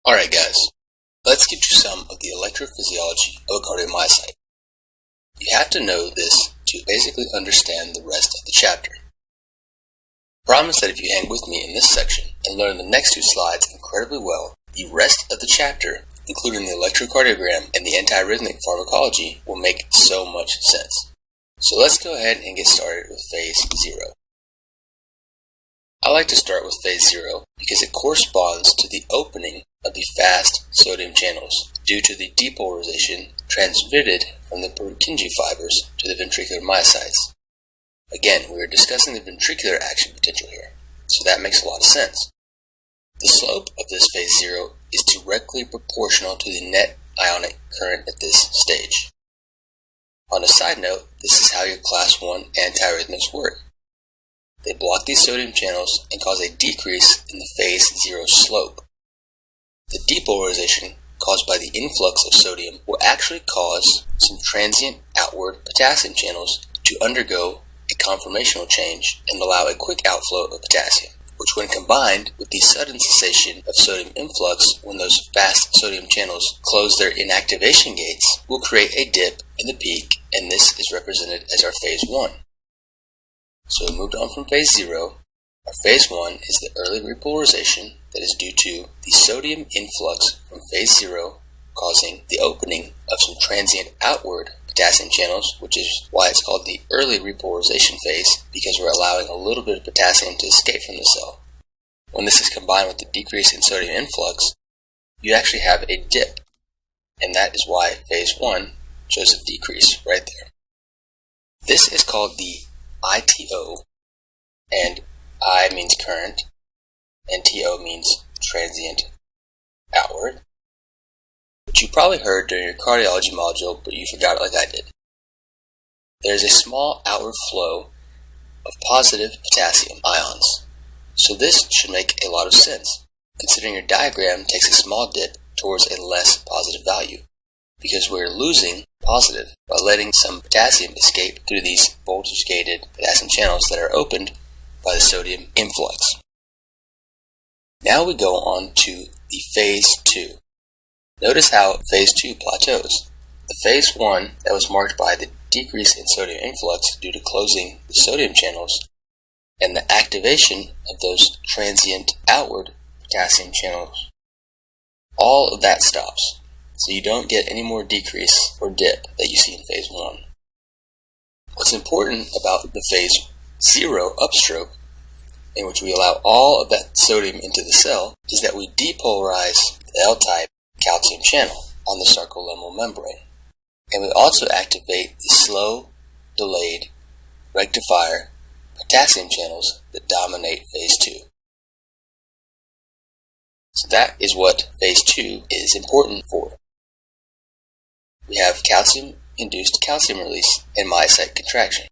Alright guys, let's get to some of the electrophysiology of a cardiomyocyte. You have to know this to basically understand the rest of the chapter. Promise that if you hang with me in this section and learn the next two slides incredibly well, the rest of the chapter, including the electrocardiogram and the antiarrhythmic pharmacology, will make so much sense. So let's go ahead and get started with phase 0. I like to start with phase 0 because it corresponds to the opening of the fast sodium channels due to the depolarization transmitted from the Purkinje fibers to the ventricular myocytes. Again, we are discussing the ventricular action potential here, so that makes a lot of sense. The slope of this phase 0 is directly proportional to the net ionic current at this stage. On a side note, this is how your class 1 antiarrhythmics work. They block these sodium channels and cause a decrease in the phase 0 slope. The depolarization caused by the influx of sodium will actually cause some transient outward potassium channels to undergo a conformational change and allow a quick outflow of potassium, which when combined with the sudden cessation of sodium influx when those fast sodium channels close their inactivation gates, will create a dip in the peak, and this is represented as our phase 1. So we moved on from phase 0. Our phase 1 is the early repolarization that is due to the sodium influx from phase 0 causing the opening of some transient outward potassium channels, which is why it's called the early repolarization phase, because we're allowing a little bit of potassium to escape from the cell. When this is combined with the decrease in sodium influx, you actually have a dip, and that is why phase 1 shows a decrease right there. This is called the ITO, and I means current, and TO means transient outward, which you probably heard during your cardiology module, but you forgot it like I did. There is a small outward flow of positive potassium ions, so this should make a lot of sense, considering your diagram takes a small dip towards a less positive value, because we're losing positive by letting some potassium escape through these voltage-gated potassium channels that are opened by the sodium influx. Now we go on to the phase 2. Notice how phase 2 plateaus. The phase 1 that was marked by the decrease in sodium influx due to closing the sodium channels and the activation of those transient outward potassium channels, all of that stops. So you don't get any more decrease or dip that you see in phase 1. What's important about the phase 0 upstroke, in which we allow all of that sodium into the cell, is that we depolarize the L-type calcium channel on the sarcolemmal membrane. And we also activate the slow, delayed, rectifier potassium channels that dominate phase 2. So that is what phase 2 is important for. We have calcium-induced calcium release and myocyte contraction.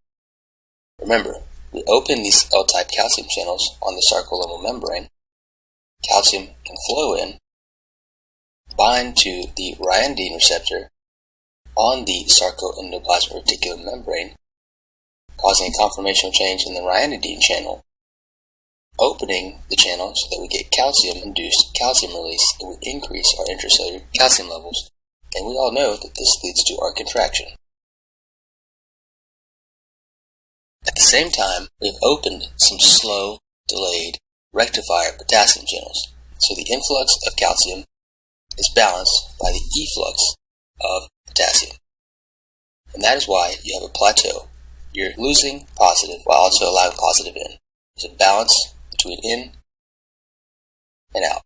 Remember, we open these L-type calcium channels on the sarcolemmal membrane. Calcium can flow in, bind to the ryanodine receptor on the sarcoendoplasmic reticulum membrane, causing a conformational change in the ryanodine channel, opening the channel so that we get calcium-induced calcium release and we increase our intracellular calcium levels. And we all know that this leads to our contraction. At the same time, we've opened some slow, delayed, rectifier potassium channels, so the influx of calcium is balanced by the efflux of potassium. And that is why you have a plateau. You're losing positive while also allowing positive in. There's a balance between in and out,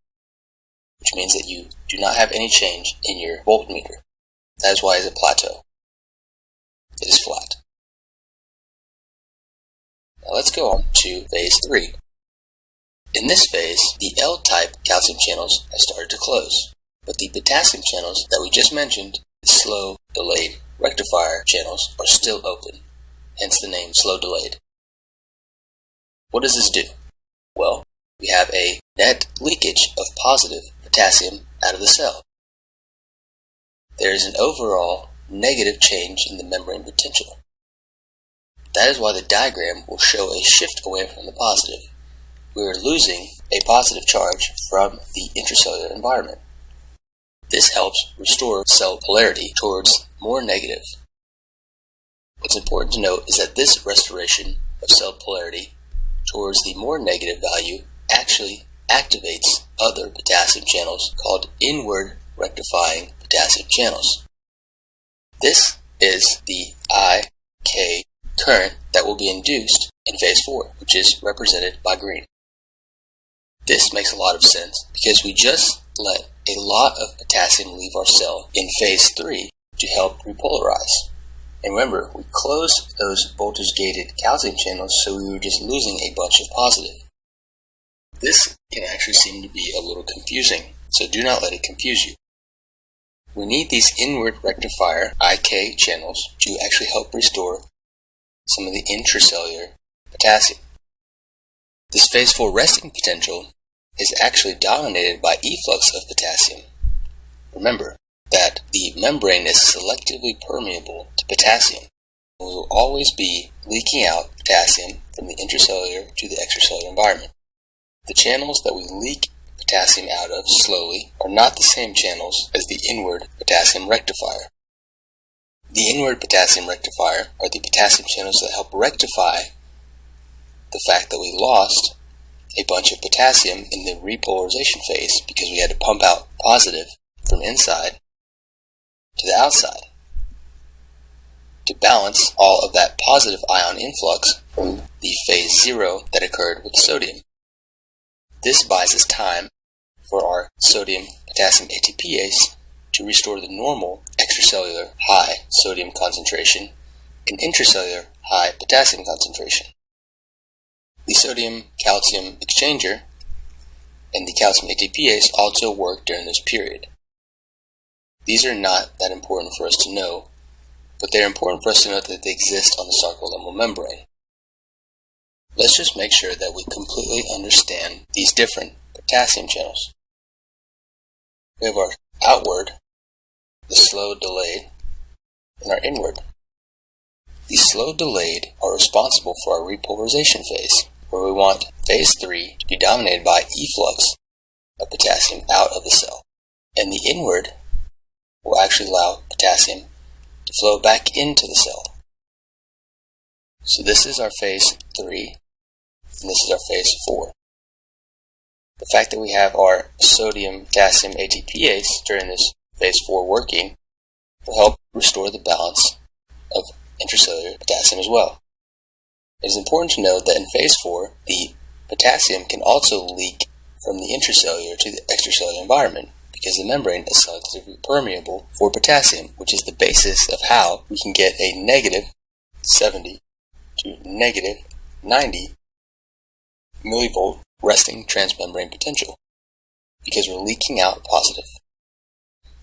which means that you do not have any change in your voltmeter. That is why it's a plateau. It is flat. Now let's go on to phase 3. In this phase, the L-type calcium channels have started to close, but the potassium channels that we just mentioned, the slow, delayed, rectifier channels, are still open, hence the name slow delayed. What does this do? Well, we have a net leakage of positive potassium out of the cell. There is an overall negative change in the membrane potential. That is why the diagram will show a shift away from the positive. We are losing a positive charge from the intracellular environment. This helps restore cell polarity towards more negative. What's important to note is that this restoration of cell polarity towards the more negative value actually activates other potassium channels called inward rectifying potassium channels. This is the IK current that will be induced in phase 4, which is represented by green. This makes a lot of sense because we just let a lot of potassium leave our cell in phase 3 to help repolarize. And remember, we closed those voltage-gated calcium channels, so we were just losing a bunch of positive. This can actually seem to be a little confusing, so do not let it confuse you. We need these inward rectifier IK channels to actually help restore some of the intracellular potassium. This phase 4 resting potential is actually dominated by efflux of potassium. Remember that the membrane is selectively permeable to potassium. We will always be leaking out potassium from the intracellular to the extracellular environment. The channels that we leak potassium out of slowly are not the same channels as the inward potassium rectifier. The inward potassium rectifier are the potassium channels that help rectify the fact that we lost a bunch of potassium in the repolarization phase because we had to pump out positive from inside to the outside to balance all of that positive ion influx from the phase 0 that occurred with sodium. This buys us time for our sodium-potassium ATPase to restore the normal extracellular high sodium concentration and intracellular high potassium concentration. The sodium-calcium exchanger and the calcium ATPase also work during this period. These are not that important for us to know, but they're important for us to know that they exist on the sarcolemmal membrane. Let's just make sure that we completely understand these different potassium channels. We have our outward, the slow delayed, and our inward. The slow delayed are responsible for our repolarization phase, where we want phase 3 to be dominated by efflux of potassium out of the cell. And the inward will actually allow potassium to flow back into the cell. So this is our phase 3, and this is our phase 4. The fact that we have our sodium-potassium ATPase during this phase 4 working will help restore the balance of intracellular potassium as well. It is important to note that in phase 4, the potassium can also leak from the intracellular to the extracellular environment because the membrane is selectively permeable for potassium, which is the basis of how we can get a negative 70 to negative 90 millivolt resting transmembrane potential because we're leaking out positive.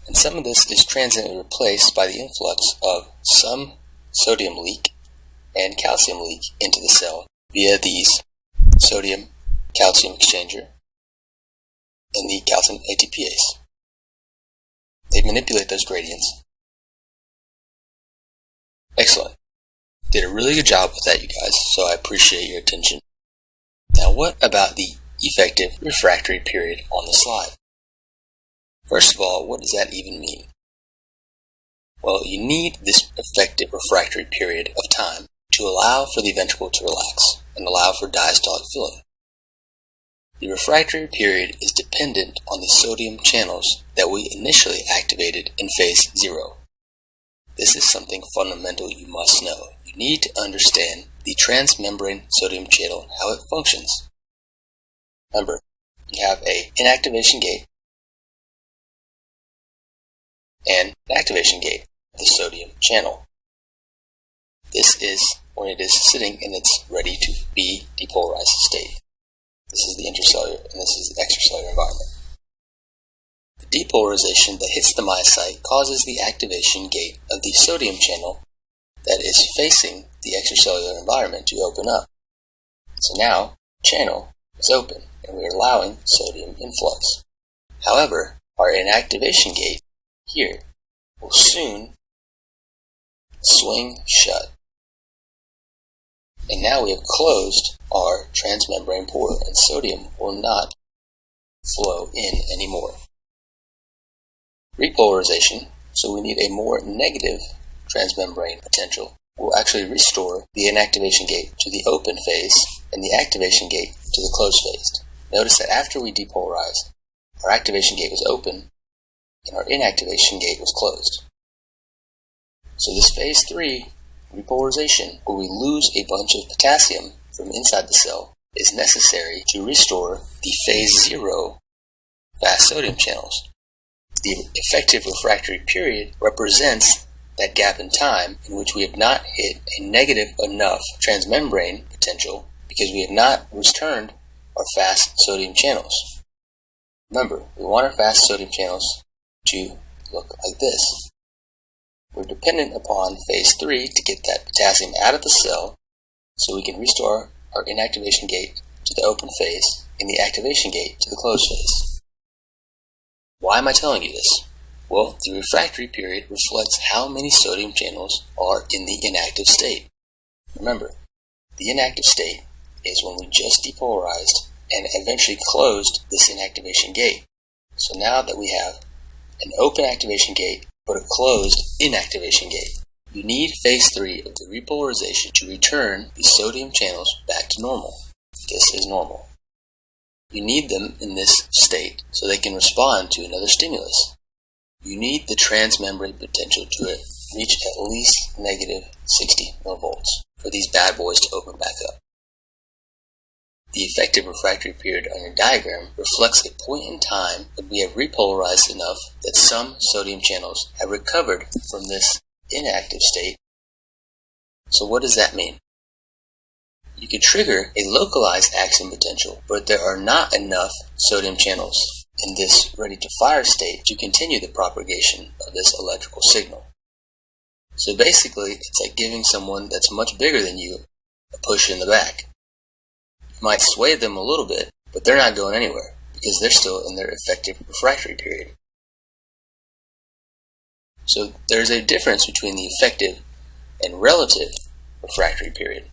And some of this is transiently replaced by the influx of some sodium leak and calcium leak into the cell via these sodium-calcium exchanger and the calcium ATPase. They manipulate those gradients. Excellent. Did a really good job with that, you guys, so I appreciate your attention. Now, what about the effective refractory period on the slide? First of all, what does that even mean? Well, you need this effective refractory period of time to allow for the ventricle to relax and allow for diastolic filling. The refractory period is dependent on the sodium channels that we initially activated in phase 0. This is something fundamental you must know. You need to understand the transmembrane sodium channel, how it functions. Remember, you have an inactivation gate and an activation gate of the sodium channel. This is when it is sitting in its ready to be depolarized state. This is the intracellular and this is the extracellular environment. The depolarization that hits the myocyte causes the activation gate of the sodium channel that is facing the extracellular environment to open up. So now, the channel is open and we are allowing sodium influx. However, our inactivation gate here will soon swing shut. And now we have closed our transmembrane pore and sodium will not flow in anymore. Repolarization, so we need a more negative transmembrane potential, will actually restore the inactivation gate to the open phase and the activation gate to the closed phase. Notice that after we depolarize, our activation gate was open and our inactivation gate was closed. So this phase 3 repolarization, where we lose a bunch of potassium from inside the cell, is necessary to restore the phase 0 fast sodium channels. The effective refractory period represents that gap in time in which we have not hit a negative enough transmembrane potential because we have not returned our fast sodium channels. Remember, we want our fast sodium channels to look like this. We're dependent upon phase 3 to get that potassium out of the cell so we can restore our inactivation gate to the open phase and the activation gate to the closed phase. Why am I telling you this? Well, the refractory period reflects how many sodium channels are in the inactive state. Remember, the inactive state is when we just depolarized and eventually closed this inactivation gate. So now that we have an open activation gate but a closed inactivation gate, you need phase 3 of the repolarization to return the sodium channels back to normal. This is normal. You need them in this state so they can respond to another stimulus. You need the transmembrane potential to reach at least negative 60 millivolts for these bad boys to open back up. The effective refractory period on your diagram reflects a point in time when we have repolarized enough that some sodium channels have recovered from this inactive state. So what does that mean? You can trigger a localized action potential, but there are not enough sodium channels in this ready-to-fire state to continue the propagation of this electrical signal. So basically, it's like giving someone that's much bigger than you a push in the back. You might sway them a little bit, but they're not going anywhere because they're still in their effective refractory period. So there's a difference between the effective and relative refractory period.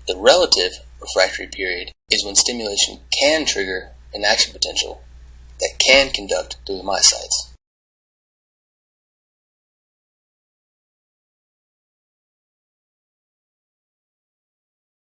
The relative refractory period is when stimulation can trigger an action potential that can conduct through the myocytes.